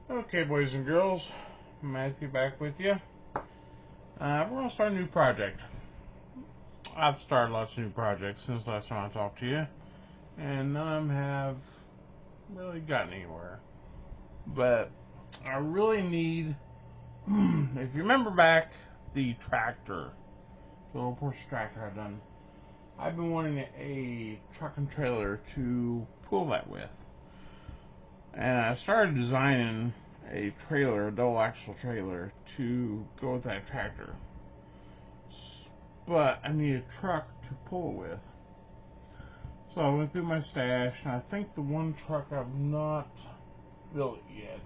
Okay, boys and girls, Matthew back with you. We're going to start a new project. I've started lots of new projects since last time I talked to you, and none of them have really gotten anywhere. But I really need, if you remember back, the tractor, the little Porsche tractor I've been wanting a truck and trailer to pull that with. And I started designing a trailer, a double axle trailer, to go with that tractor. But I need a truck to pull it with. So I went through my stash, and I think the one truck I've not built yet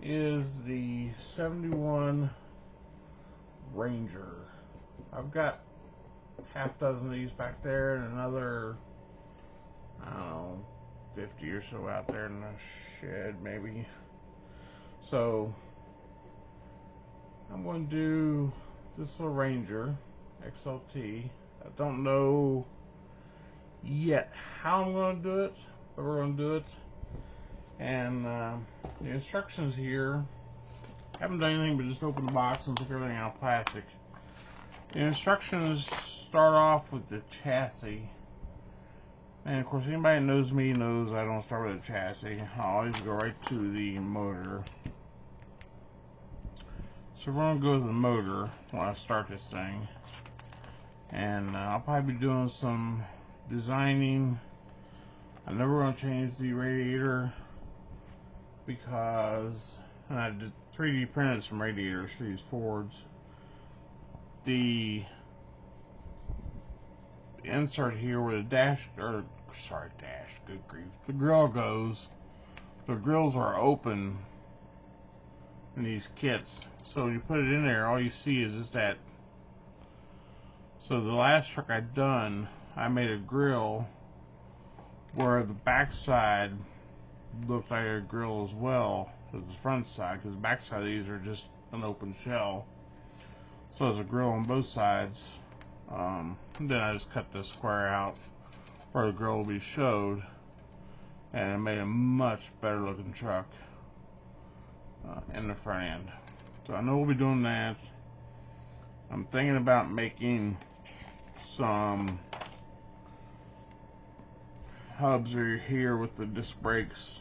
is the 71 Ranger. I've got half dozen of these back there and another, I don't know, 50 or so out there in the shed maybe. So I'm going to do this little Ranger XLT. I don't know yet how I'm going to do it, but we're going to do it. And the instructions here, I haven't done anything but just open the box and took everything out of plastic. The instructions start off with the chassis. And of course, anybody that knows me knows I don't start with the chassis. I always go right to the motor. So we're going to go to the motor when I start this thing. And I'll probably be doing some designing. I know we're going to change the radiator because I did 3D printed some radiators for these Fords. The insert here where the good grief, the grill goes, the grills are open in these kits. So when you put it in there, all you see is just that. So the last truck I'd done, I made a grill where the back side looked like a grill as well as the front side, because the back side of these are just an open shell. So there's a grill on both sides. Then I just cut this square out where the grill will be showed, and it made a much better looking truck in the front end. So I know we'll be doing that. I'm thinking about making some hubs are here with the disc brakes.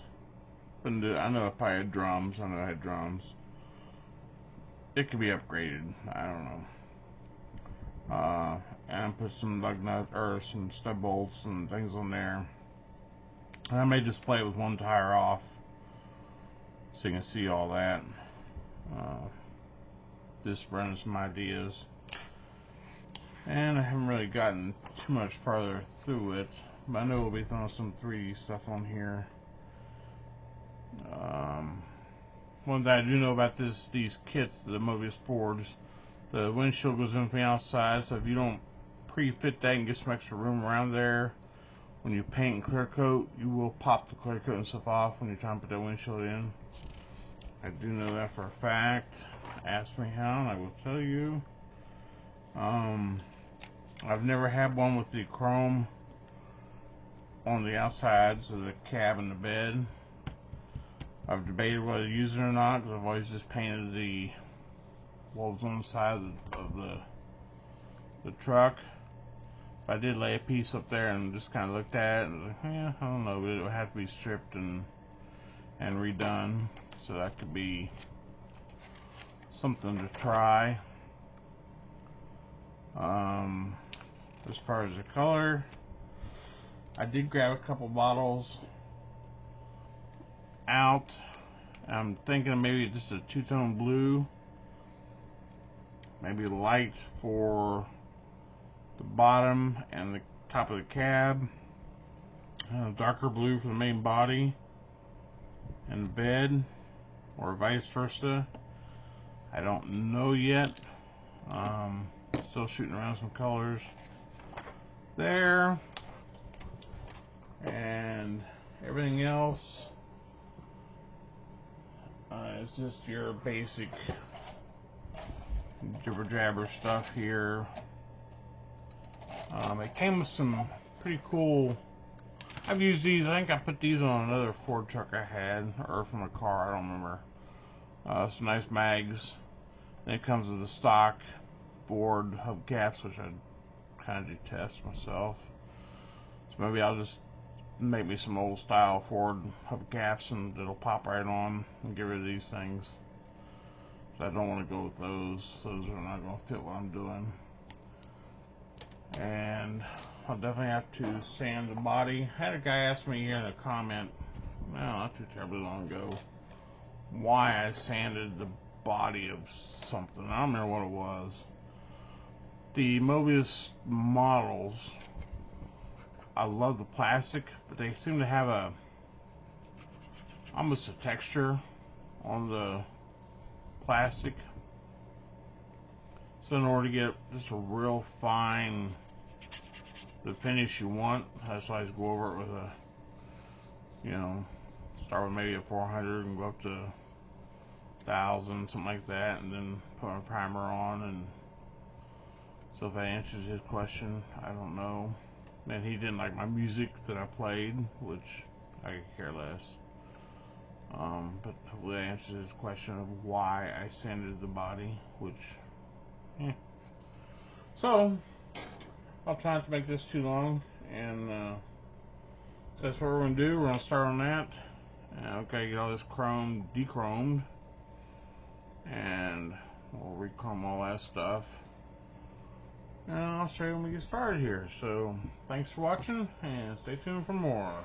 I know I probably had drums. I know I had drums. It could be upgraded. I don't know. And put some lug nut or some stud bolts and things on there. And I may just play it with one tire off so you can see all that. Just running some ideas. And I haven't really gotten too much farther through it, but I know we'll be throwing some 3D stuff on here. One thing I do know about these kits, the Mobius Fords, the windshield goes in from the outside, so if you don't pre-fit that and get some extra room around there, when you paint and clear coat, you will pop the clear coat and stuff off when you're trying to put that windshield in. I do know that for a fact. Ask me how, and I will tell you. I've never had one with the chrome on the outsides of the cab and the bed. I've debated whether to use it or not, because I've always just painted the walls on the side of the truck. But I did lay a piece up there and just kind of looked at it and was like, yeah, I don't know, but it would have to be stripped and redone. So that could be something to try. As far as the color, I did grab a couple bottles out. I'm thinking maybe just a two-tone blue, maybe light for the bottom and the top of the cab, darker blue for the main body and the bed, or vice versa. I don't know yet. Still shooting around some colors there, and everything else is just your basic jibber jabber stuff here. It came with some pretty cool I've used these. I think I put these on another Ford truck I had, or from a car. I don't remember. Some nice mags. And it comes with the stock Ford hubcaps, which I kind of detest myself. So maybe I'll just make me some old style Ford hubcaps, and it'll pop right on, and get rid of these things. So I don't want to go with those. Those are not going to fit what I'm doing. And I'll definitely have to sand the body. I had a guy ask me here in a comment, no, not too terribly long ago, why I sanded the body of something. I don't remember what it was. The Mobius models, I love the plastic, but they seem to have a almost a texture on the plastic. So in order to get just a real fine, the finish you want, that's why I just go over it with a, you know, start with maybe a 400 and go up to 1,000, something like that, and then put my primer on. And so if that answers his question, I don't know. And he didn't like my music that I played, which I could care less. But hopefully that answers his question of why I sanded the body, which, yeah. So, I'll try not to make this too long, and so that's what we're going to do. We're going to start on that. Okay, get all this chrome de-chromed, and we'll re-chrome all that stuff. And I'll show you when we get started here. So, thanks for watching, and stay tuned for more.